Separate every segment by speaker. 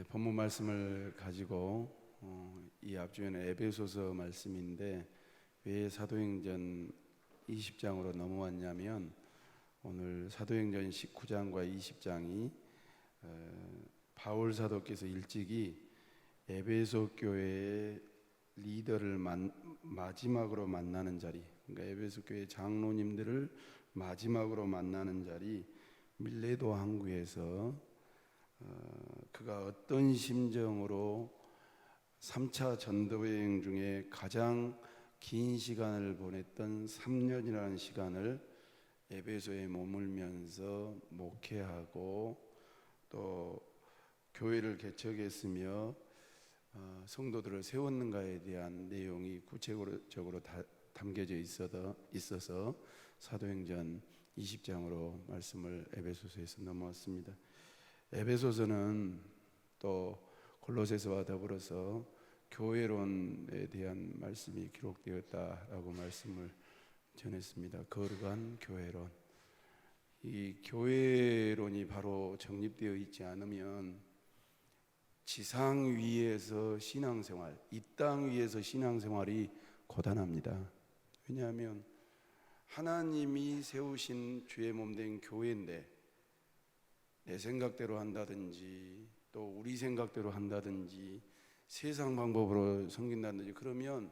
Speaker 1: 본문 말씀을 가지고 이 앞주에는 에베소서 말씀인데 왜 사도행전 20장으로 넘어왔냐면 오늘 사도행전 19장과 20장이 바울 사도께서 일찍이 에베소 교회의 리더를 마지막으로 만나는 자리, 그러니까 에베소 교회 장로님들을 마지막으로 만나는 자리 밀레도 항구에서 그가 어떤 심정으로 3차 전도여행 중에 가장 긴 시간을 보냈던 3년이라는 시간을 에베소에 머물면서 목회하고 또 교회를 개척했으며 성도들을 세웠는가에 대한 내용이 구체적으로 담겨져 있어서 사도행전 20장으로 말씀을 에베소서에서 넘어왔습니다. 에베소서는 또 골로새서와 더불어서 교회론에 대한 말씀이 기록되었다라고 말씀을 전했습니다. 거룩한 교회론. 이 교회론이 바로 정립되어 있지 않으면 지상 위에서 신앙생활, 이 땅 위에서 신앙생활이 고단합니다. 왜냐하면 하나님이 세우신 주의 몸된 교회인데 내 생각대로 한다든지 또 우리 생각대로 한다든지 세상 방법으로 섬긴다든지 그러면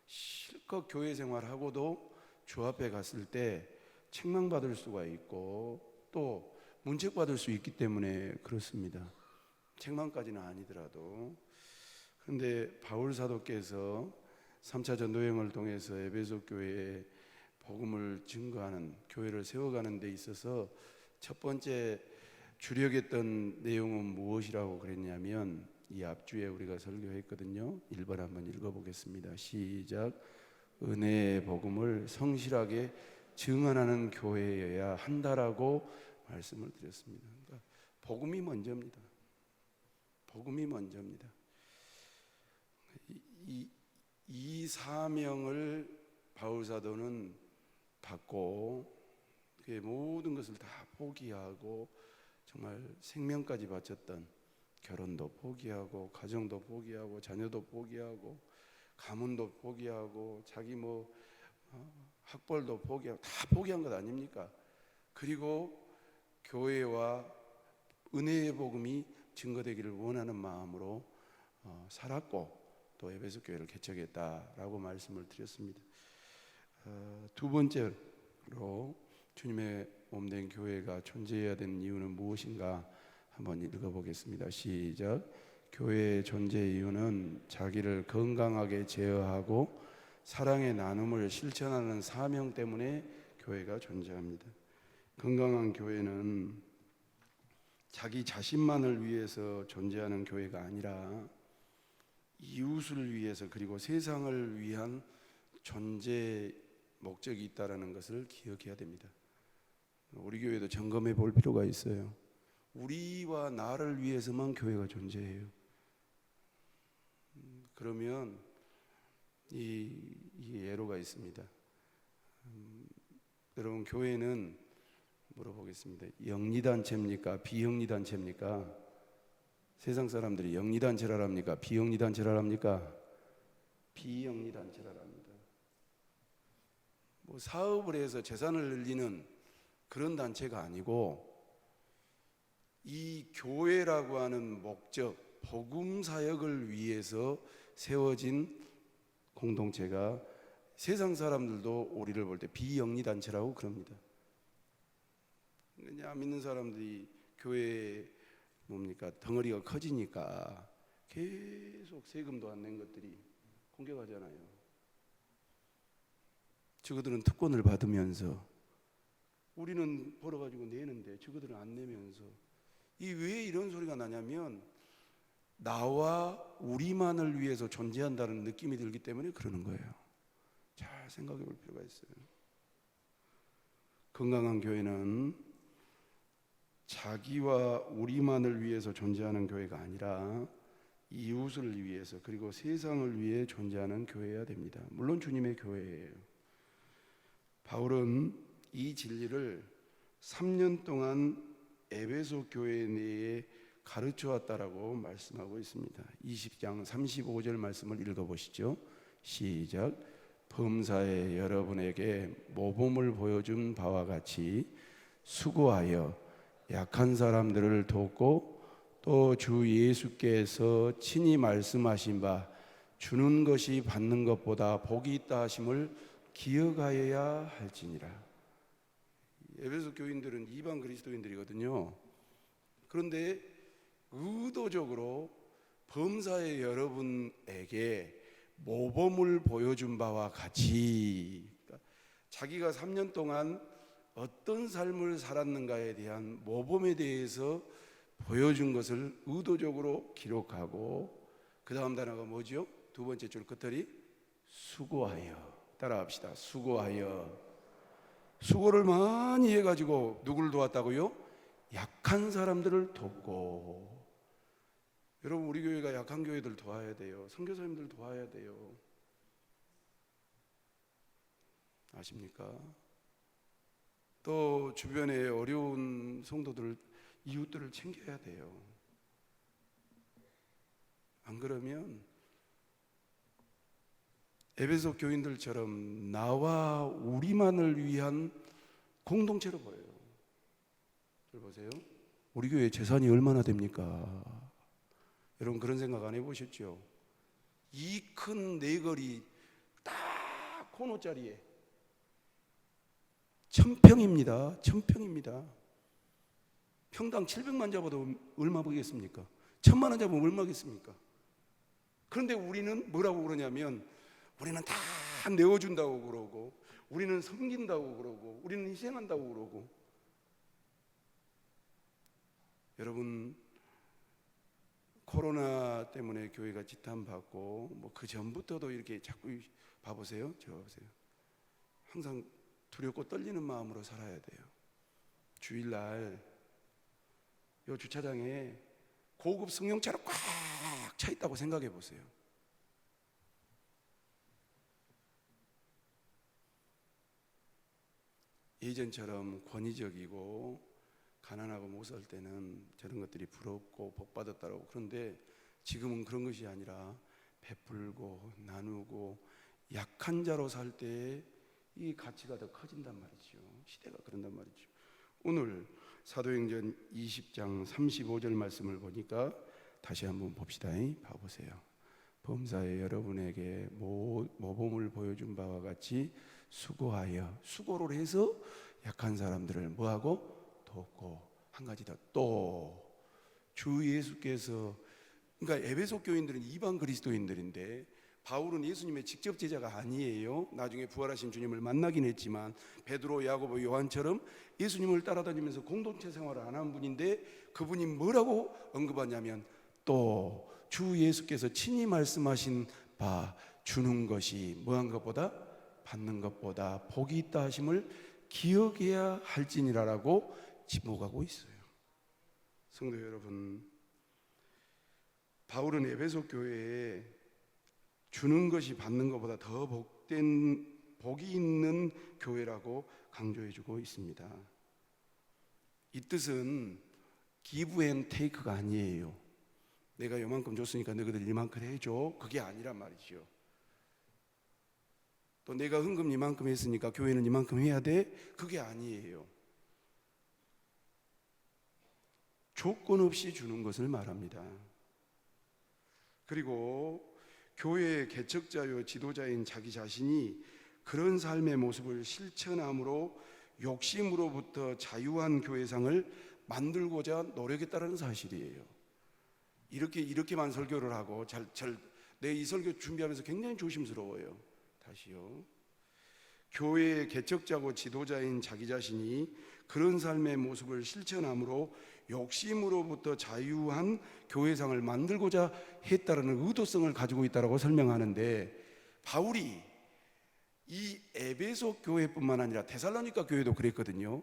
Speaker 1: 실컷 교회 생활하고도 주 앞에 갔을 때 책망받을 수가 있고 또 문책받을 수 있기 때문에 그렇습니다. 책망까지는 아니더라도. 그런데 바울 사도께서 3차 전도여행을 통해서 에베소 교회에 복음을 증거하는, 교회를 세워가는 데 있어서 첫 번째 주력했던 내용은 무엇이라고 그랬냐면 이 앞주에 우리가 설교했거든요. 1번 한번 읽어보겠습니다. 시작. 은혜의 복음을 성실하게 증언하는 교회여야 한다라고 말씀을 드렸습니다. 그러니까 복음이 먼저입니다. 복음이 먼저입니다. 이 사명을 바울 사도는 받고 그의 모든 것을 다 포기하고 정말 생명까지 바쳤던, 결혼도 포기하고 가정도 포기하고 자녀도 포기하고 가문도 포기하고 자기 학벌도 포기하고 다 포기한 것 아닙니까? 그리고 교회와 은혜의 복음이 증거되기를 원하는 마음으로 살았고 또 에베소 교회를 개척했다라고 말씀을 드렸습니다. 두 번째로 주님의 몸된 교회가 존재해야 되는 이유는 무엇인가 한번 읽어보겠습니다. 시작. 교회의 존재 이유는 자기를 건강하게 제어하고 사랑의 나눔을 실천하는 사명 때문에 교회가 존재합니다. 건강한 교회는 자기 자신만을 위해서 존재하는 교회가 아니라 이웃을 위해서 그리고 세상을 위한 존재 목적이 있다는 것을 기억해야 됩니다. 우리 교회도 점검해 볼 필요가 있어요. 우리와 나를 위해서만 교회가 존재해요. 그러면 이 애로가 있습니다. 여러분, 교회는 물어보겠습니다. 영리단체입니까? 비영리단체입니까? 세상 사람들이 영리단체라 합니까? 비영리단체라 합니까? 비영리단체라 합니다. 사업을 해서 재산을 늘리는 그런 단체가 아니고 이 교회라고 하는 목적, 복음 사역을 위해서 세워진 공동체가 세상 사람들도 우리를 볼 때 비영리단체라고 그럽니다. 그냥 믿는 사람들이 교회에 덩어리가 커지니까 계속 세금도 안 낸 것들이 공격하잖아요. 저거들은 특권을 받으면서 우리는 벌어가지고 내는데 저거들은 안 내면서 왜 이런 소리가 나냐면 나와 우리만을 위해서 존재한다는 느낌이 들기 때문에 그러는 거예요. 잘 생각해 볼 필요가 있어요. 건강한 교회는 자기와 우리만을 위해서 존재하는 교회가 아니라 이웃을 위해서 그리고 세상을 위해 존재하는 교회여야 됩니다. 물론 주님의 교회예요. 바울은 이 진리를 3년 동안 에베소 교회 내에 가르쳐 왔다라고 말씀하고 있습니다. 20장 35절 말씀을 읽어보시죠. 시작. 범사에 여러분에게 모범을 보여준 바와 같이 수고하여 약한 사람들을 돕고 또 주 예수께서 친히 말씀하신 바 주는 것이 받는 것보다 복이 있다 하심을 기억하여야 할지니라. 에베소 교인들은 이방 그리스도인들이거든요. 그런데 의도적으로 범사의 여러분에게 모범을 보여준 바와 같이, 자기가 3년 동안 어떤 삶을 살았는가에 대한 모범에 대해서 보여준 것을 의도적으로 기록하고, 그 다음 단어가 뭐죠? 두 번째 줄 끝들이 수고하여. 따라합시다. 수고하여. 수고를 많이 해가지고 누구를 도왔다고요? 약한 사람들을 돕고. 여러분, 우리 교회가 약한 교회들 도와야 돼요. 선교사님들 도와야 돼요. 아십니까? 또 주변에 어려운 성도들, 이웃들을 챙겨야 돼요. 안 그러면 에베소 교인들처럼 나와 우리만을 위한 공동체로 보여요. 보세요. 우리 교회 재산이 얼마나 됩니까? 여러분 그런 생각 안 해보셨죠? 이 큰 네거리 딱 코너짜리에 1000평입니다. 1000평입니다. 평당 700만 잡아도 얼마 벌겠습니까? 1000만 원 잡으면 얼마겠습니까? 그런데 우리는 뭐라고 그러냐면, 우리는 다 내어준다고 그러고, 우리는 섬긴다고 그러고, 우리는 희생한다고 그러고. 여러분, 코로나 때문에 교회가 지탄받고, 뭐 그 전부터도 이렇게 자꾸 봐보세요. 저 보세요. 항상 두렵고 떨리는 마음으로 살아야 돼요. 주일날 요 주차장에 고급 승용차로 꽉 차 있다고 생각해 보세요. 예전처럼 권위적이고 가난하고 못 살 때는 저런 것들이 부럽고 복 받았다라고. 그런데 지금은 그런 것이 아니라 베풀고 나누고 약한 자로 살 때 이 가치가 더 커진단 말이죠. 시대가 그런단 말이죠. 오늘 사도행전 20장 35절 말씀을 보니까 다시 한번 봅시다. 봐보세요. 범사에 여러분에게 모범을 보여준 바와 같이 수고하여. 수고를 해서 약한 사람들을 뭐하고? 돕고. 한 가지 더, 또 주 예수께서, 그러니까 에베소 교인들은 이방 그리스도인들인데 바울은 예수님의 직접 제자가 아니에요. 나중에 부활하신 주님을 만나긴 했지만 베드로, 야고보, 요한처럼 예수님을 따라다니면서 공동체 생활을 안 한 분인데, 그분이 뭐라고 언급하냐면, 또 주 예수께서 친히 말씀하신 바 주는 것이 뭐한 것보다 받는 것보다 복이 있다 하심을 기억해야 할지니라라고 지목하고 있어요. 성도 여러분, 바울은 에베소 교회에 주는 것이 받는 것보다 더 복이 있는 교회라고 강조해주고 있습니다. 이 뜻은 give and take가 아니에요. 내가 요만큼 줬으니까 너희들 이만큼 해줘, 그게 아니란 말이죠. 또 내가 헌금 이만큼 했으니까 교회는 이만큼 해야 돼, 그게 아니에요. 조건 없이 주는 것을 말합니다. 그리고 교회의 개척자요 지도자인 자기 자신이 그런 삶의 모습을 실천함으로 욕심으로부터 자유한 교회상을 만들고자 노력했다는 사실이에요. 이렇게만 설교를 하고 내 이 설교 준비하면서 굉장히 조심스러워요. 다시요. 교회의 개척자고 지도자인 자기 자신이 그런 삶의 모습을 실천함으로 욕심으로부터 자유한 교회상을 만들고자 했다는 의도성을 가지고 있다고 설명하는데, 바울이 이 에베소 교회뿐만 아니라 데살로니가 교회도 그랬거든요.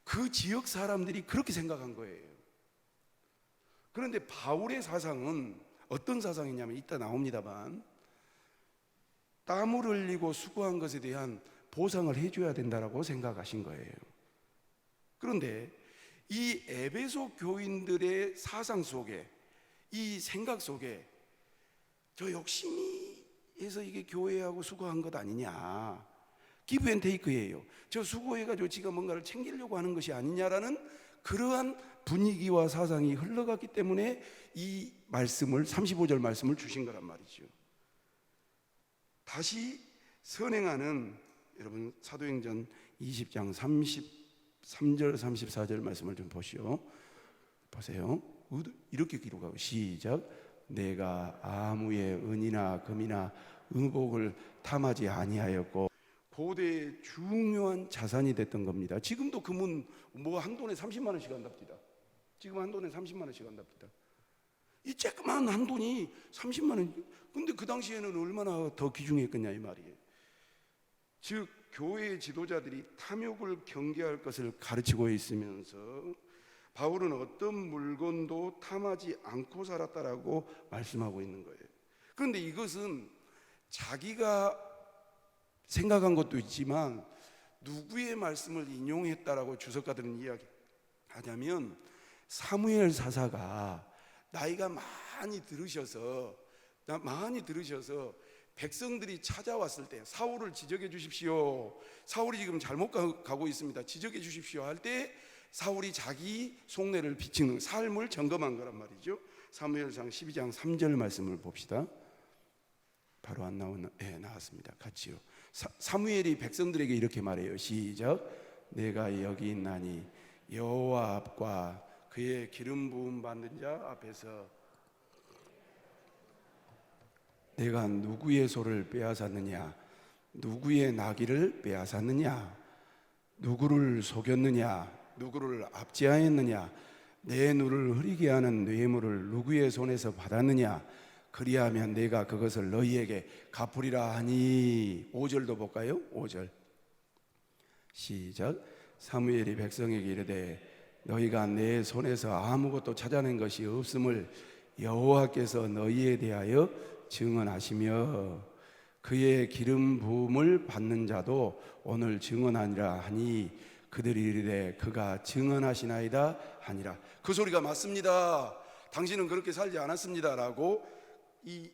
Speaker 1: 그 지역 사람들이 그렇게 생각한 거예요. 그런데 바울의 사상은 어떤 사상이냐면, 이따 나옵니다만, 땀을 흘리고 수고한 것에 대한 보상을 해줘야 된다고 생각하신 거예요. 그런데 이 에베소 교인들의 사상 속에, 이 생각 속에 저 욕심이 해서 이게 교회하고 수고한 것 아니냐, 기브 앤 테이크예요. 저 수고해가지고 지가 뭔가를 챙기려고 하는 것이 아니냐라는 그러한 분위기와 사상이 흘러갔기 때문에 이 말씀을, 35절 말씀을 주신 거란 말이죠. 다시 선행하는, 여러분 사도행전 20장 33절 34절 말씀을 좀 보시오. 보세요. 이렇게 기록하고 시작. 내가 아무의 은이나 금이나 의복을 탐하지 아니하였고, 고대의 중요한 자산이 됐던 겁니다. 지금도 금은 뭐 한 돈에 30만 원씩 한답니다. 지금 한 돈에 30만 원씩 한답니다. 이 쬐끄만 한 돈이 30만 원. 근데 그 당시에는 얼마나 더 귀중했겠냐 이 말이에요. 즉 교회의 지도자들이 탐욕을 경계할 것을 가르치고 있으면서 바울은 어떤 물건도 탐하지 않고 살았다라고 말씀하고 있는 거예요. 그런데 이것은 자기가 생각한 것도 있지만 누구의 말씀을 인용했다라고 주석가들은 이야기하냐면, 사무엘 사사가 나이가 많이 들으셔서 백성들이 찾아왔을 때 사울을 지적해 주십시오, 사울이 지금 잘못 가고 있습니다, 지적해 주십시오 할 때 사울이 자기 속내를 비치는 삶을 점검한 거란 말이죠. 사무엘상 12장 3절 말씀을 봅시다. 바로 안 나오나? 네, 나왔습니다. 같이요. 사무엘이 백성들에게 이렇게 말해요. 시작. 내가 여기 있나니 여호와 앞과 그의 기름 부음 받는 자 앞에서 내가 누구의 소를 빼앗았느냐, 누구의 나귀를 빼앗았느냐, 누구를 속였느냐, 누구를 압제하였느냐, 내 눈을 흐리게 하는 뇌물을 누구의 손에서 받았느냐, 그리하면 내가 그것을 너희에게 갚으리라 하니. 5절도 볼까요? 5절 시작. 사무엘이 백성에게 이르되 너희가 내 손에서 아무것도 찾아낸 것이 없음을 여호와께서 너희에 대하여 증언하시며 그의 기름 부음을 받는 자도 오늘 증언하니라 하니 그들이 이르되 그가 증언하시나이다 하니라. 그 소리가 맞습니다, 당신은 그렇게 살지 않았습니다 라고 이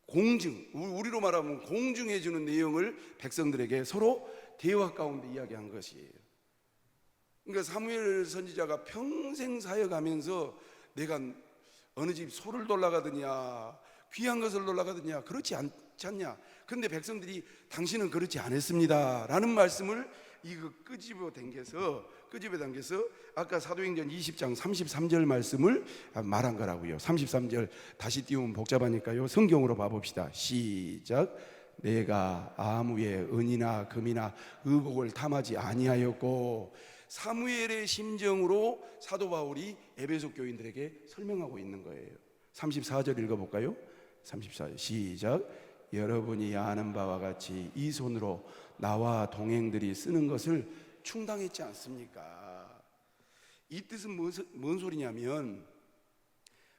Speaker 1: 공증, 우리로 말하면 공증해 주는 내용을 백성들에게 서로 대화 가운데 이야기한 것이에요. 그러니까 사무엘 선지자가 평생 사역하면서 내가 어느 집 소를 돌아가느냐, 귀한 것을 돌아가느냐, 그렇지 않지 않냐. 그런데 백성들이 당신은 그렇지 않았습니다 라는 말씀을 이거 끄집어 당겨서 아까 사도행전 20장 33절 말씀을 말한 거라고요. 33절 다시 띄우면 복잡하니까요, 성경으로 봐봅시다. 시작. 내가 아무의 은이나 금이나 의복을 탐하지 아니하였고. 사무엘의 심정으로 사도 바울이 에베소 교인들에게 설명하고 있는 거예요. 34절 읽어볼까요? 34절 시작. 여러분이 아는 바와 같이 이 손으로 나와 동행들이 쓰는 것을 충당했지 않습니까? 이 뜻은 뭔 소리냐면,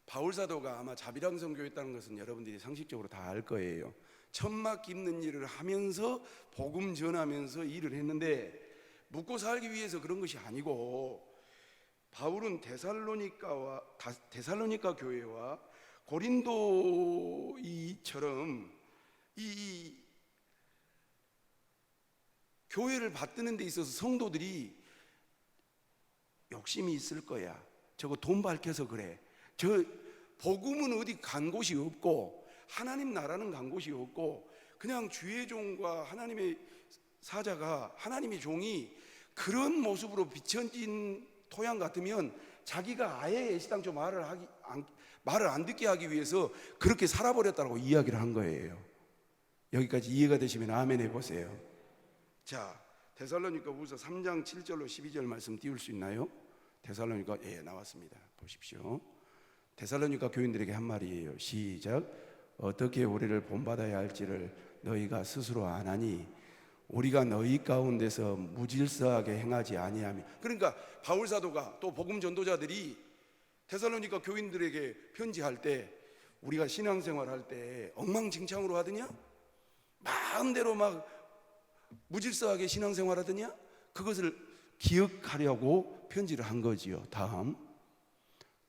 Speaker 1: 바울 사도가 아마 자비랑 선교했다는 것은 여러분들이 상식적으로 다 알 거예요. 천막 깁는 일을 하면서 복음 전하면서 일을 했는데 묵고 살기 위해서 그런 것이 아니고, 바울은 데살로니가 교회와 고린도 이처럼 이 교회를 받드는 데 있어서 성도들이 욕심이 있을 거야. 저거 돈 밝혀서 그래. 저 복음은 어디 간 곳이 없고 하나님 나라는 간 곳이 없고, 그냥 주의 종과 하나님의 사자가, 하나님의 종이 그런 모습으로 비춰진 토양 같으면 자기가 아예 애시당초 말을 안 듣게 하기 위해서 그렇게 살아버렸다고 이야기를 한 거예요. 여기까지 이해가 되시면 아멘 해보세요. 자, 데살로니가후서 3장 7절로 12절 말씀 띄울 수 있나요? 데살로니가, 예, 나왔습니다. 보십시오. 데살로니가 교인들에게 한 말이에요. 시작. 어떻게 우리를 본받아야 할지를 너희가 스스로 아나니 우리가 너희 가운데서 무질서하게 행하지 아니하며. 그러니까 바울 사도가 또 복음 전도자들이 데살로니가 교인들에게 편지할 때, 우리가 신앙생활 할 때 엉망진창으로 하더냐, 마음대로 막 무질서하게 신앙생활 하더냐, 그것을 기억하려고 편지를 한 거지요. 다음,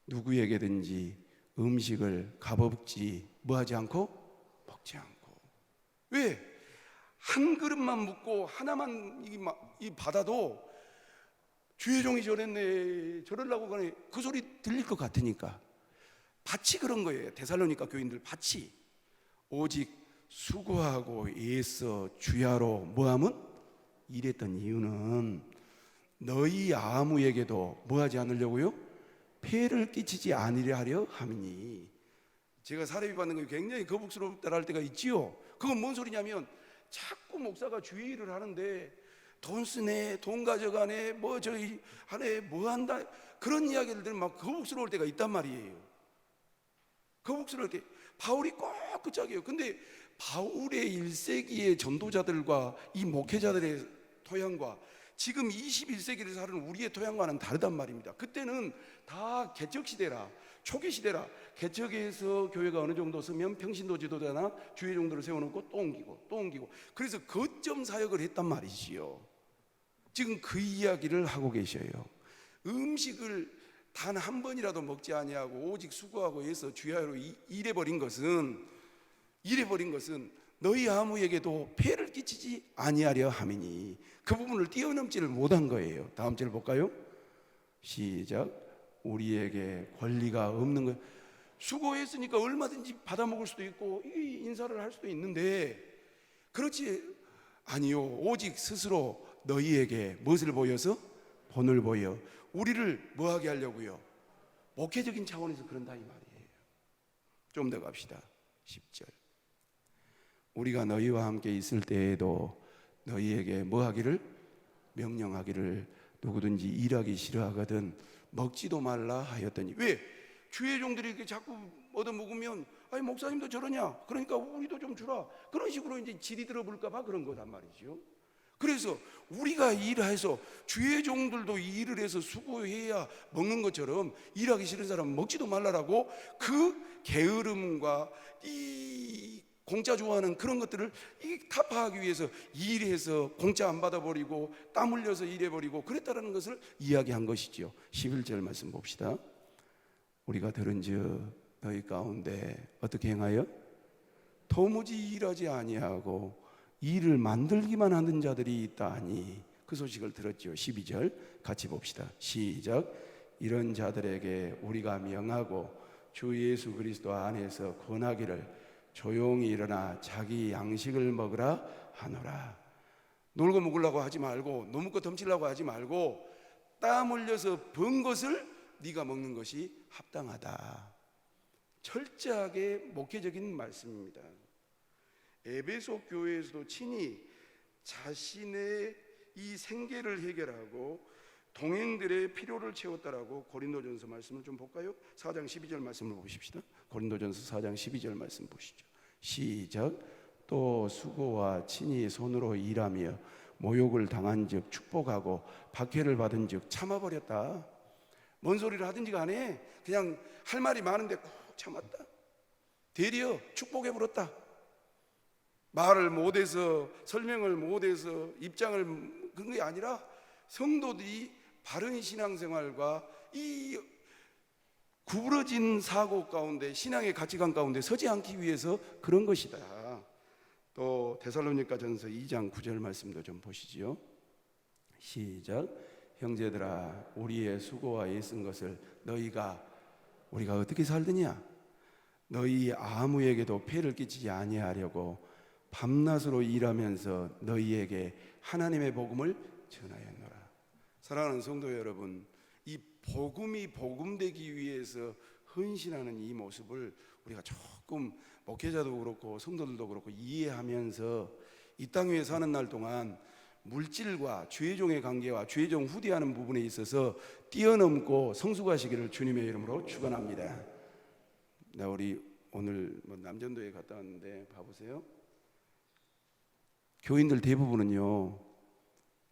Speaker 1: 누구에게든지 음식을 값없이 뭐하지 않고 먹지 않고. 왜? 한 그릇만 묻고 하나만 이 받아도 주의 종이 저랬네, 저러려고 가네, 그 소리 들릴 것 같으니까. 밭이 그런 거예요. 데살로니가 교인들 밭이. 오직 수고하고 애써 주야로 뭐하면 일했던 이유는 너희 아무에게도 뭐하지 않으려고요? 폐를 끼치지 않으려 하려 함이니. 제가 사례비 받는 게 굉장히 거북스럽다 할 때가 있지요. 그건 뭔 소리냐면 자꾸 목사가 주의 일을 하는데 돈 쓰네, 돈 가져가네, 뭐 저기 하네, 뭐 한다, 그런 이야기를 들으면 막 거북스러울 때가 있단 말이에요. 거북스러울 때 바울이 꼭 그 짝이에요. 근데 바울의 1세기의 전도자들과 이 목회자들의 토양과 지금 21세기를 사는 우리의 토양과는 다르단 말입니다. 그때는 다 개척시대라, 초기시대라. 개척에서 교회가 어느 정도 서면 평신도 지도자나 주의 정도를 세워놓고 또 옮기고 또 옮기고, 그래서 거점 사역을 했단 말이지요. 지금 그 이야기를 하고 계셔요. 음식을 단 한 번이라도 먹지 아니하고 오직 수고하고 해서 주야로 일해버린 것은 너희 아무에게도 폐를 끼치지 아니하려 함이니. 그 부분을 뛰어넘지를 못한 거예요. 다음 절 볼까요? 시작. 우리에게 권리가 없는 것. 수고했으니까 얼마든지 받아먹을 수도 있고 인사를 할 수도 있는데, 그렇지 아니요. 오직 스스로 너희에게 무엇을 보여서? 본을 보여 우리를 뭐하게 하려고요? 목회적인 차원에서 그런다 이 말이에요. 좀 더 갑시다. 10절. 우리가 너희와 함께 있을 때에도 너희에게 뭐하기를? 명령하기를, 누구든지 일하기 싫어하거든 먹지도 말라 하였더니. 왜? 주의 종들이 이렇게 자꾸 얻어먹으면 아니 목사님도 저러냐, 그러니까 우리도 좀 주라, 그런 식으로 이제 질이 들어볼까 봐 그런 거단 말이죠. 그래서 우리가 일해서 주의 종들도 일을 해서 수고해야 먹는 것처럼 일하기 싫은 사람은 먹지도 말라라고, 그 게으름과 이 공짜 좋아하는 그런 것들을 타파하기 위해서 일해서 공짜 안 받아버리고 땀 흘려서 일해버리고 그랬다라는 것을 이야기한 것이죠. 11절 말씀 봅시다. 우리가 들은즉 너희 가운데 어떻게 행하여? 도무지 일하지 아니하고 일을 만들기만 하는 자들이 있다 하니. 그 소식을 들었죠. 12절 같이 봅시다. 시작. 이런 자들에게 우리가 명하고 주 예수 그리스도 안에서 권하기를 조용히 일어나 자기 양식을 먹으라 하노라. 놀고 먹으려고 하지 말고 너무 거 덤치려고 하지 말고 땀 흘려서 번 것을 네가 먹는 것이 합당하다. 철저하게 목회적인 말씀입니다. 에베소 교회에서도 친히 자신의 이 생계를 해결하고 동행들의 필요를 채웠다라고 고린도전서 말씀을 좀 볼까요? 4장 12절 말씀을 보십시다. 고린도전서 4장 12절 말씀 보시죠. 시작. 또 수고와 친히 손으로 일하며 모욕을 당한 즉 축복하고 박해를 받은 즉 참아버렸다. 뭔 소리를 하든지 간에 그냥 할 말이 많은데 꼭 참았다. 되려 축복해버렸다. 말을 못해서 설명을 못해서 입장을 그런 게 아니라 성도들이 바른 신앙생활과 이 구부러진 사고 가운데 신앙의 가치관 가운데 서지 않기 위해서 그런 것이다. 또 데살로니가 전서 2장 9절 말씀도 좀 보시지요. 시작. 형제들아 우리의 수고와 애쓴 것을 우리가 어떻게 살더냐? 너희 아무에게도 폐를 끼치지 아니하려고 밤낮으로 일하면서 너희에게 하나님의 복음을 전하였노라. 사랑하는 성도 여러분, 이 복음이 복음되기 위해서 헌신하는 이 모습을 우리가 조금 목회자도 그렇고 성도들도 그렇고 이해하면서 이 땅 위에 사는 날 동안 물질과 주의 종의 관계와 주의 종 후대하는 부분에 있어서 뛰어넘고 성숙하시기를 주님의 이름으로 축원합니다. 우리 오늘 남전도에 갔다 왔는데 봐보세요. 교인들 대부분은요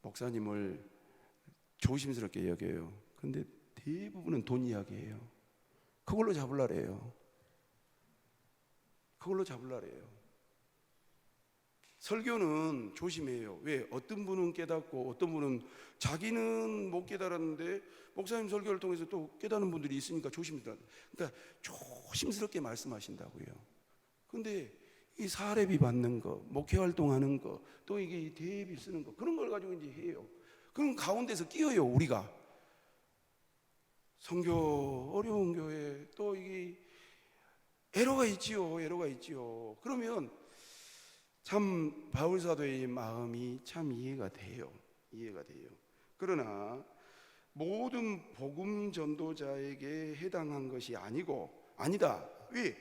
Speaker 1: 목사님을 조심스럽게 여겨요. 근데 대부분은 돈 이야기예요. 그걸로 잡으려래요. 설교는 조심해요. 왜? 어떤 분은 깨닫고 어떤 분은 자기는 못 깨달았는데 목사님 설교를 통해서 또 깨닫는 분들이 있으니까 조심해야 돼. 그러니까 조심스럽게 말씀하신다고요. 근데 이 사례비 받는 거, 목회 활동하는 거, 또 이게 대비 쓰는 거, 그런 걸 가지고 이제 해요. 그럼 가운데서 끼어요, 우리가. 선교 어려운 교회, 또 이게 애로가 있지요. 그러면 참 바울 사도의 마음이 참 이해가 돼요. 그러나 모든 복음 전도자에게 해당한 것이 아니다. 왜?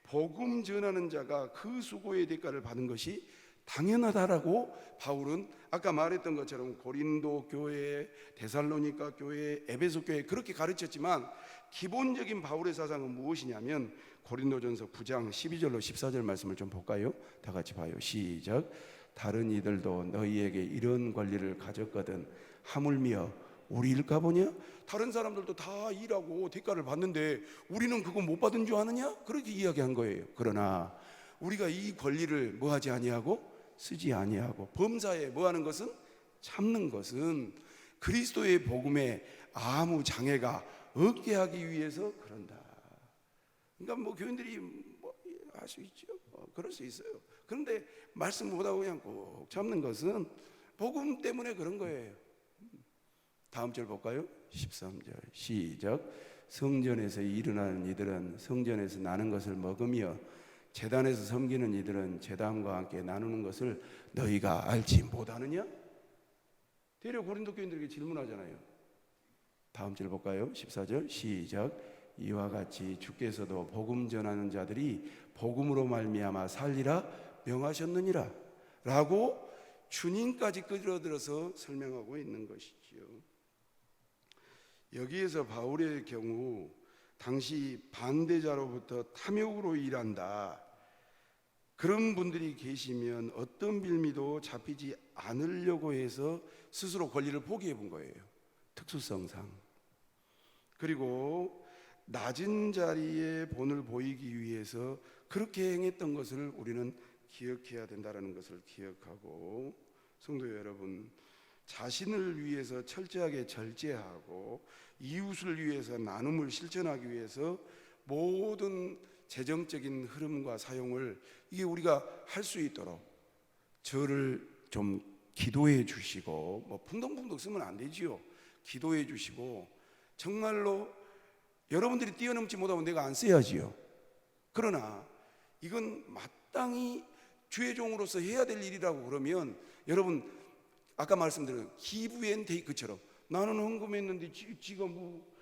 Speaker 1: 복음 전하는 자가 그 수고의 대가를 받은 것이 당연하다라고 바울은 아까 말했던 것처럼 고린도 교회, 데살로니가 교회, 에베소 교회 그렇게 가르쳤지만 기본적인 바울의 사상은 무엇이냐면 고린도전서 9장 12절로 14절 말씀을 좀 볼까요? 다 같이 봐요. 시작. 다른 이들도 너희에게 이런 권리를 가졌거든 하물며 우리 일까 보냐? 다른 사람들도 다 일하고 대가를 받는데 우리는 그거 못 받은 줄 아느냐? 그렇게 이야기한 거예요. 그러나 우리가 이 권리를 뭐하지 아니하고 쓰지 아니하고 범사에 뭐하는 것은 참는 것은 그리스도의 복음에 아무 장애가 없게 하기 위해서 그런다. 그러니까 뭐 교인들이 뭐 할 수 있죠. 그럴 수 있어요. 그런데 말씀 못하고 그냥 꼭 참는 것은 복음 때문에 그런 거예요. 다음 절 볼까요? 13절 시작. 성전에서 일어나는 이들은 성전에서 나는 것을 먹으며 제단에서 섬기는 이들은 제단과 함께 나누는 것을 너희가 알지 못하느냐? 대려 고린도 교인들에게 질문하잖아요. 다음 절 볼까요? 14절 시작. 이와 같이 주께서도 복음 전하는 자들이 복음으로 말미암아 살리라 명하셨느니라 라고 주님까지 끌어들여서 설명하고 있는 것이지요. 여기에서 바울의 경우 당시 반대자로부터 탐욕으로 일한다, 그런 분들이 계시면 어떤 빌미도 잡히지 않으려고 해서 스스로 권리를 포기해 본 거예요. 특수성상. 그리고 낮은 자리에 본을 보이기 위해서 그렇게 행했던 것을 우리는 기억해야 된다는 것을 기억하고, 성도 여러분, 자신을 위해서 철저하게 절제하고 이웃을 위해서 나눔을 실천하기 위해서 모든 재정적인 흐름과 사용을 이게 우리가 할 수 있도록 저를 좀 기도해 주시고, 뭐 풍덩풍덩 쓰면 안 되지요. 기도해 주시고 정말로 여러분들이 뛰어넘지 못하면 내가 안 써야지요. 그러나 이건 마땅히 주의 종으로서 해야 될 일이라고 그러면 여러분 아까 말씀드린 give and take처럼 나는 헌금했는데 지가 뭐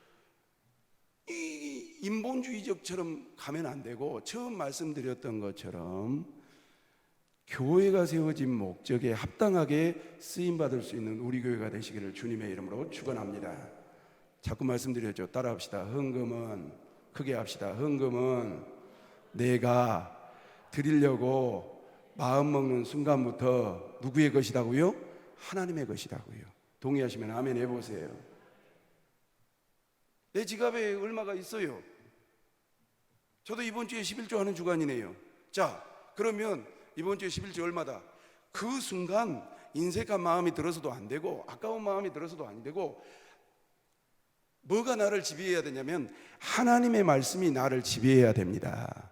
Speaker 1: 이 인본주의적처럼 가면 안 되고, 처음 말씀드렸던 것처럼 교회가 세워진 목적에 합당하게 쓰임받을 수 있는 우리 교회가 되시기를 주님의 이름으로 축원합니다. 자꾸 말씀드렸죠. 따라합시다. 헌금은 크게 합시다. 헌금은 내가 드리려고 마음 먹는 순간부터 누구의 것이라고요? 하나님의 것이라고요. 동의하시면 아멘 해보세요. 내 지갑에 얼마가 있어요. 저도 이번 주에 11조 하는 주간이네요. 자, 그러면 이번 주에 11조 얼마다? 그 순간 인색한 마음이 들어서도 안 되고 아까운 마음이 들어서도 안 되고, 뭐가 나를 지배해야 되냐면 하나님의 말씀이 나를 지배해야 됩니다.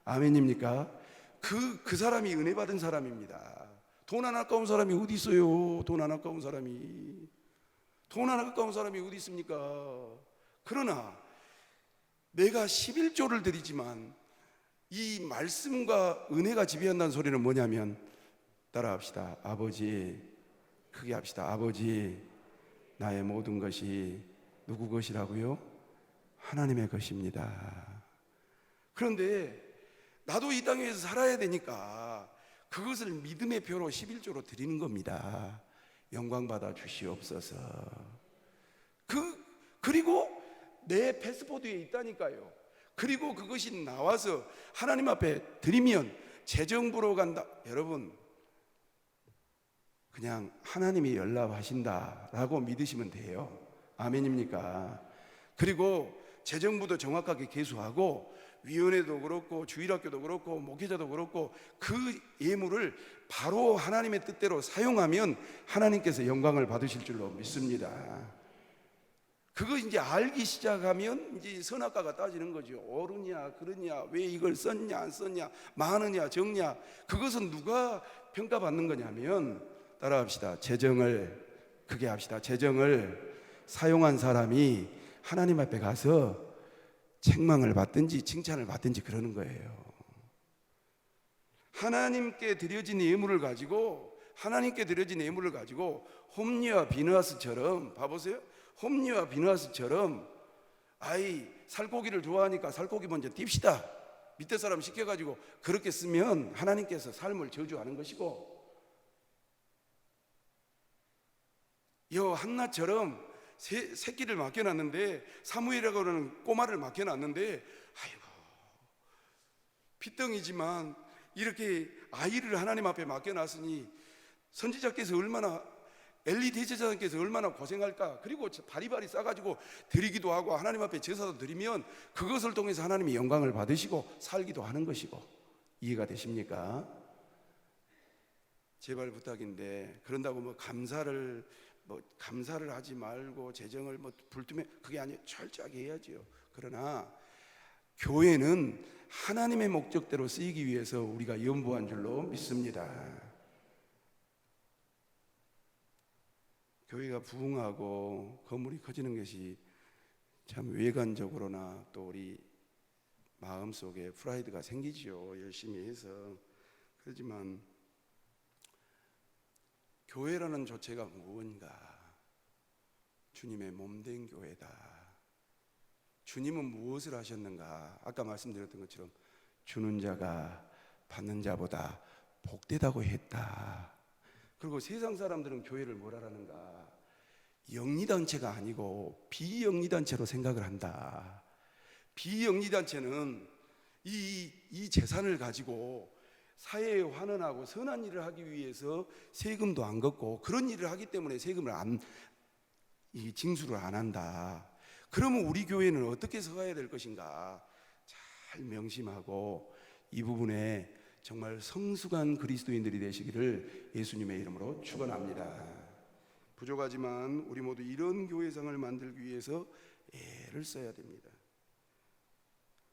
Speaker 1: 아멘입니까? 그 사람이 은혜 받은 사람입니다. 돈 안 아까운 사람이 어디 있어요? 돈 안 아까운 사람이 어디 있습니까? 그러나 내가 11조를 드리지만 이 말씀과 은혜가 지배한다는 소리는 뭐냐면, 따라합시다. 아버지, 크게 합시다. 아버지, 나의 모든 것이 누구 것이라고요? 하나님의 것입니다. 그런데 나도 이 땅에서 살아야 되니까 그것을 믿음의 표로 11조로 드리는 겁니다. 영광 받아 주시옵소서. 그리고 내 패스포드에 있다니까요. 그리고 그것이 나와서 하나님 앞에 드리면 재정부로 간다. 여러분, 그냥 하나님이 연락하신다라고 믿으시면 돼요. 아멘입니까? 그리고 재정부도 정확하게 계수하고 위원회도 그렇고 주일학교도 그렇고 목회자도 그렇고 그 예물을 바로 하나님의 뜻대로 사용하면 하나님께서 영광을 받으실 줄로 믿습니다. 그거 이제 알기 시작하면 이제 선악과가 따지는 거죠. 옳으냐 그러냐, 왜 이걸 썼냐 안 썼냐, 많으냐 적냐, 그것은 누가 평가받는 거냐면, 따라합시다. 재정을 크게 합시다. 재정을 사용한 사람이 하나님 앞에 가서 책망을 받든지 칭찬을 받든지 그러는 거예요. 하나님께 드려진 예물을 가지고 홈리와 비느하스처럼, 봐보세요. 홈리와 비느하스처럼 아이 살코기를 좋아하니까 살코기 먼저 띨시다, 밑에 사람 시켜가지고 그렇게 쓰면 하나님께서 삶을 저주하는 것이고, 여 한나처럼 새끼를 맡겨놨는데, 사무엘이라고 하는 꼬마를 맡겨놨는데, 아이고 핏덩이지만 이렇게 아이를 하나님 앞에 맡겨놨으니 선지자께서 얼마나, 엘리 대제사장께서 얼마나 고생할까. 그리고 바리바리 싸가지고 드리기도 하고 하나님 앞에 제사도 드리면 그것을 통해서 하나님이 영광을 받으시고 살기도 하는 것이고. 이해가 되십니까? 제발 부탁인데, 그런다고 감사를 하지 말고 재정을 불투명, 그게 아니에요. 철저하게 해야지요. 그러나 교회는 하나님의 목적대로 쓰이기 위해서 우리가 연보한 줄로 믿습니다. 교회가 부흥하고 건물이 커지는 것이 참 외관적으로나 또 우리 마음속에 프라이드가 생기지요. 열심히 해서. 그렇지만 교회라는 조체가 무언가? 주님의 몸된 교회다. 주님은 무엇을 하셨는가? 아까 말씀드렸던 것처럼 주는 자가 받는 자보다 복되다고 했다. 그리고 세상 사람들은 교회를 뭐라는가? 영리단체가 아니고 비영리단체로 생각을 한다. 비영리단체는 이 재산을 가지고 사회에 환원하고 선한 일을 하기 위해서 세금도 안 걷고, 그런 일을 하기 때문에 세금을 징수를 안 한다. 그러면 우리 교회는 어떻게 서가야 될 것인가? 잘 명심하고 이 부분에 정말 성숙한 그리스도인들이 되시기를 예수님의 이름으로 축원합니다. 부족하지만 우리 모두 이런 교회상을 만들기 위해서 애를 써야 됩니다.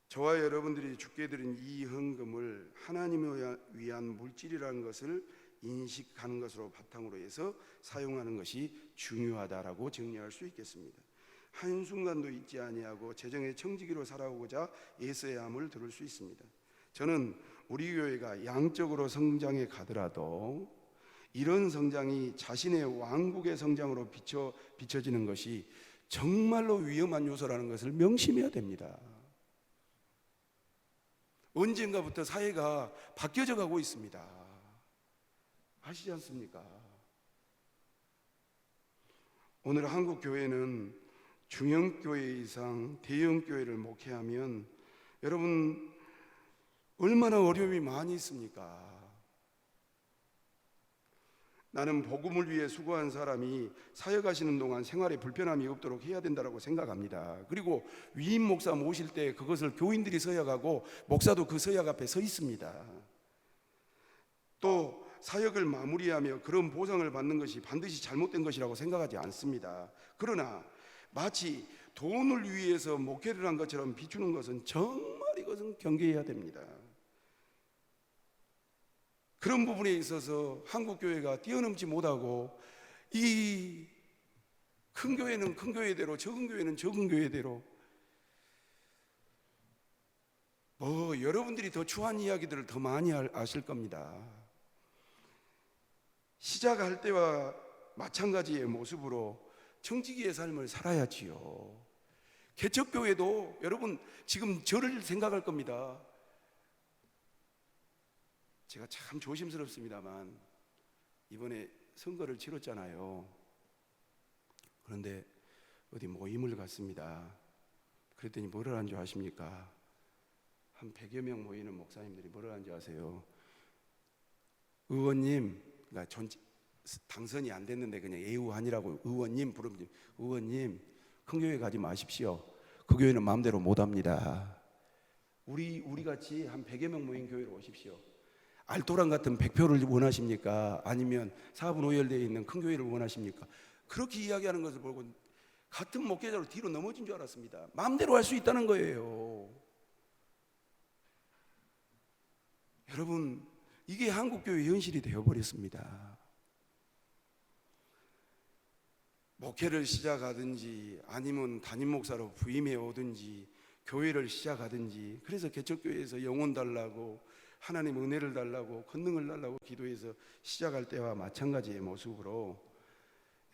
Speaker 1: 저와 여러분들이 주께 드린 이 헌금을 하나님을 위한 물질이라는 것을 인식하는 것으로 바탕으로 해서 사용하는 것이 중요하다라고 정리할 수 있겠습니다. 한순간도 잊지 아니하고 재정의 청지기로 살아오고자 애써야 함을 들을 수 있습니다. 저는 우리 교회가 양적으로 성장해 가더라도 이런 성장이 자신의 왕국의 성장으로 비춰지는 것이 정말로 위험한 요소라는 것을 명심해야 됩니다. 언젠가부터 사회가 바뀌어져 가고 있습니다. 아시지 않습니까? 오늘 한국 교회는 중형교회 이상 대형교회를 목회하면 여러분 얼마나 어려움이 많이 있습니까? 나는 복음을 위해 수고한 사람이 사역하시는 동안 생활에 불편함이 없도록 해야 된다고 생각합니다. 그리고 위임 목사 모실 때 그것을 교인들이 서약하고 목사도 그 서약 앞에 서 있습니다. 또 사역을 마무리하며 그런 보상을 받는 것이 반드시 잘못된 것이라고 생각하지 않습니다. 그러나 마치 돈을 위해서 목회를 한 것처럼 비추는 것은 정말 이것은 경계해야 됩니다. 그런 부분에 있어서 한국 교회가 뛰어넘지 못하고 이 큰 교회는 큰 교회대로 적은 교회는 적은 교회대로 여러분들이 더 추한 이야기들을 더 많이 아실 겁니다. 시작할 때와 마찬가지의 모습으로 청지기의 삶을 살아야지요. 개척교회도 여러분 지금 저를 생각할 겁니다. 제가 참 조심스럽습니다만 이번에 선거를 치렀잖아요. 그런데 어디 모임을 갔습니다. 그랬더니 뭐를 한 줄 아십니까? 한 100여 명 모이는 목사님들이 뭐를 한 줄 아세요? 의원님, 그러니까 당선이 안 됐는데 그냥 애우한이라고 의원님 부르면, 의원님 큰 교회 가지 마십시오. 그 교회는 마음대로 못 합니다. 우리 같이 한 100여 명 모인 교회로 오십시오. 알토란 같은 100표를 원하십니까? 아니면 4분 오열되어 있는 큰 교회를 원하십니까? 그렇게 이야기하는 것을 보고 같은 목회자로 뒤로 넘어진 줄 알았습니다. 마음대로 할 수 있다는 거예요. 여러분, 이게 한국교회의 현실이 되어버렸습니다. 목회를 시작하든지 아니면 담임 목사로 부임해 오든지 교회를 시작하든지, 그래서 개척교회에서 영혼 달라고 하나님 은혜를 달라고 권능을 달라고 기도해서 시작할 때와 마찬가지의 모습으로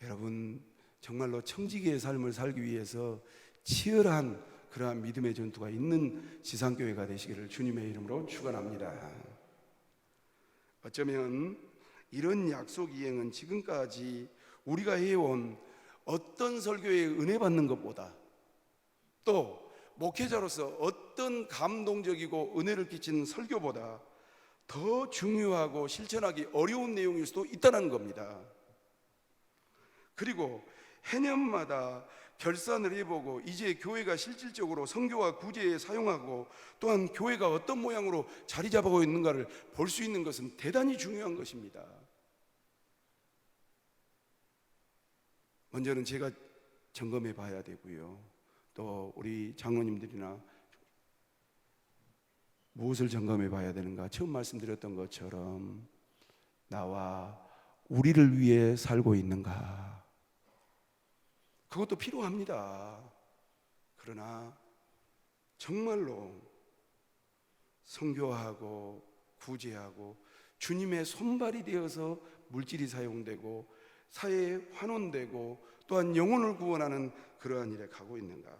Speaker 1: 여러분 정말로 청지기의 삶을 살기 위해서 치열한 그러한 믿음의 전투가 있는 지상교회가 되시기를 주님의 이름으로 축원합니다. 어쩌면 이런 약속 이행은 지금까지 우리가 해온 어떤 설교에 은혜 받는 것보다, 또 목회자로서 어떤 감동적이고 은혜를 끼치는 설교보다 더 중요하고 실천하기 어려운 내용일 수도 있다는 겁니다. 그리고 해년마다 결산을 해보고 이제 교회가 실질적으로 선교와 구제에 사용하고 또한 교회가 어떤 모양으로 자리 잡아가고 있는가를 볼 수 있는 것은 대단히 중요한 것입니다. 먼저는 제가 점검해 봐야 되고요. 또 우리 장로님들이나 무엇을 점검해 봐야 되는가? 처음 말씀드렸던 것처럼 나와 우리를 위해 살고 있는가? 그것도 필요합니다. 그러나 정말로 선교하고 구제하고 주님의 손발이 되어서 물질이 사용되고 사회에 환원되고 또한 영혼을 구원하는 그러한 일에 가고 있는가?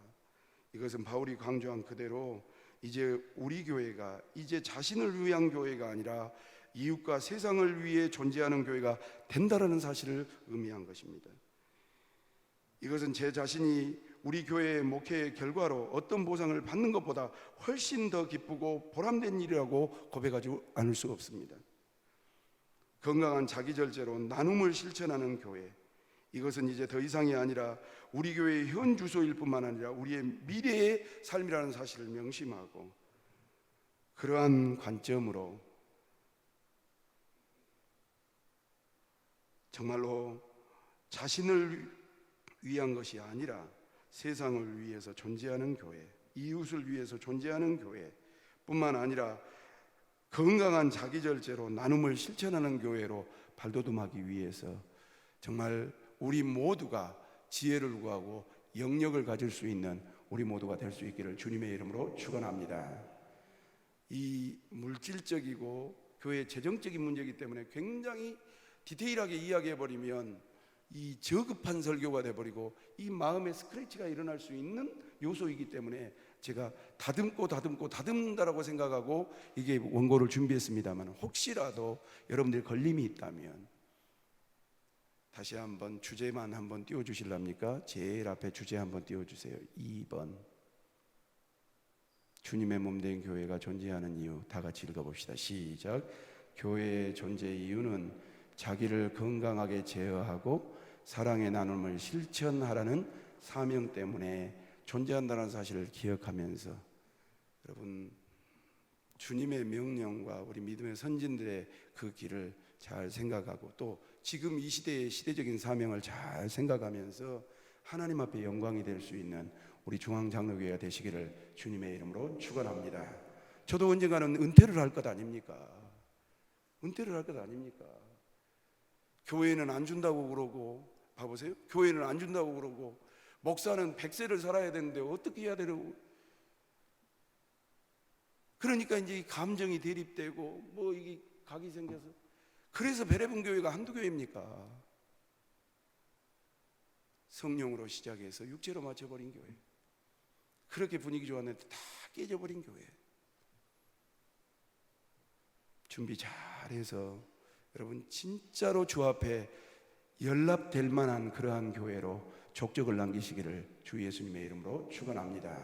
Speaker 1: 이것은 바울이 강조한 그대로 이제 우리 교회가 이제 자신을 위한 교회가 아니라 이웃과 세상을 위해 존재하는 교회가 된다라는 사실을 의미한 것입니다. 이것은 제 자신이 우리 교회의 목회의 결과로 어떤 보상을 받는 것보다 훨씬 더 기쁘고 보람된 일이라고 고백하지 않을 수 없습니다. 건강한 자기절제로 나눔을 실천하는 교회, 이것은 이제 더 이상이 아니라 우리 교회의 현 주소일 뿐만 아니라 우리의 미래의 삶이라는 사실을 명심하고 그러한 관점으로 정말로 자신을 위한 것이 아니라 세상을 위해서 존재하는 교회, 이웃을 위해서 존재하는 교회 뿐만 아니라 건강한 자기절제로 나눔을 실천하는 교회로 발돋움하기 위해서 정말 우리 모두가 지혜를 구하고 영역을 가질 수 있는 우리 모두가 될 수 있기를 주님의 이름으로 축원합니다. 이 물질적이고 교회 재정적인 문제이기 때문에 굉장히 디테일하게 이야기해버리면 이 저급한 설교가 돼버리고 이 마음의 스크래치가 일어날 수 있는 요소이기 때문에 제가 다듬다라고 생각하고 이게 원고를 준비했습니다만, 혹시라도 여러분들이 걸림이 있다면 다시 한번 주제만 한번 띄워주실랍니까? 제일 앞에 주제 한번 띄워주세요. 2번 주님의 몸된 교회가 존재하는 이유. 다 같이 읽어봅시다. 시작. 교회의 존재 이유는 자기를 건강하게 제어하고 사랑의 나눔을 실천하라는 사명 때문에 존재한다는 사실을 기억하면서 여러분 주님의 명령과 우리 믿음의 선진들의 그 길을 잘 생각하고 또 지금 이 시대의 시대적인 사명을 잘 생각하면서 하나님 앞에 영광이 될 수 있는 우리 중앙장로교회가 되시기를 주님의 이름으로 축원합니다. 저도 언젠가는 은퇴를 할 것 아닙니까? 은퇴를 할 것 아닙니까? 교회는 안 준다고 그러고, 봐보세요. 교회는 안 준다고 그러고, 목사는 100세를 살아야 되는데 어떻게 해야 되려고. 그러니까 이제 감정이 대립되고 뭐 이게 각이 생겨서, 그래서 베레분 교회가 한두 교회입니까? 성령으로 시작해서 육체로 맞춰버린 교회, 그렇게 분위기 좋았는데 다 깨져버린 교회. 준비 잘해서 여러분 진짜로 주 앞에 연락될 만한 그러한 교회로 족적을 남기시기를 주 예수님의 이름으로 축원합니다.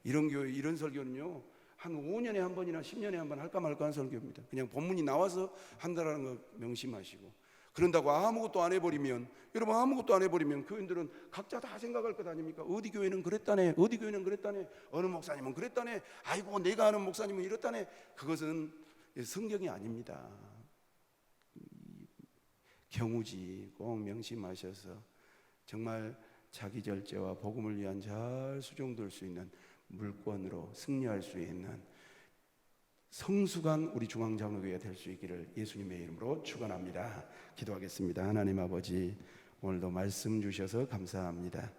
Speaker 1: 이런 교회, 이런 설교는요 한 5년에 한 번이나 10년에 한 번 할까 말까 한 설교입니다. 그냥 본문이 나와서 한다라는 거 명심하시고, 그런다고 아무것도 안 해버리면, 여러분 아무것도 안 해버리면 교인들은 각자 다 생각할 것 아닙니까? 어디 교회는 그랬다네, 어디 교회는 그랬다네, 어느 목사님은 그랬다네, 아이고 내가 아는 목사님은 이렇다네. 그것은 성경이 아닙니다. 경우지 꼭 명심하셔서 정말 자기 절제와 복음을 위한 잘 수종될 수 있는 물권으로 승리할 수 있는 성숙한 우리 중앙장로교회가 될 수 있기를 예수님의 이름으로 축원합니다. 기도하겠습니다. 하나님 아버지, 오늘도 말씀 주셔서 감사합니다.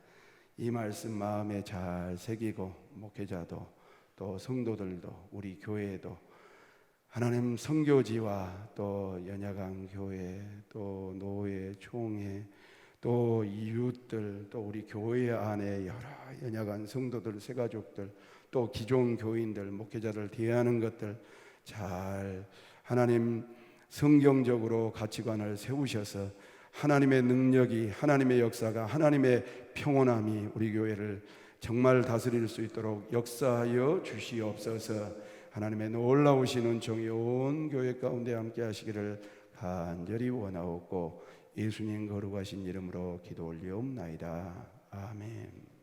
Speaker 1: 이 말씀 마음에 잘 새기고 목회자도 또 성도들도 우리 교회에도 하나님 선교지와 또 연약한 교회 또 노예 총회 또 이웃들 또 우리 교회 안에 여러 연약한 성도들 새가족들 또 기존 교인들 목회자들 대하는 것들 잘 하나님 성경적으로 가치관을 세우셔서 하나님의 능력이 하나님의 역사가 하나님의 평온함이 우리 교회를 정말 다스릴 수 있도록 역사하여 주시옵소서. 하나님의 놀라우시는 정의 온 교회 가운데 함께 하시기를 간절히 원하옵고 예수님 거룩하신 이름으로 기도 올리옵나이다. 아멘.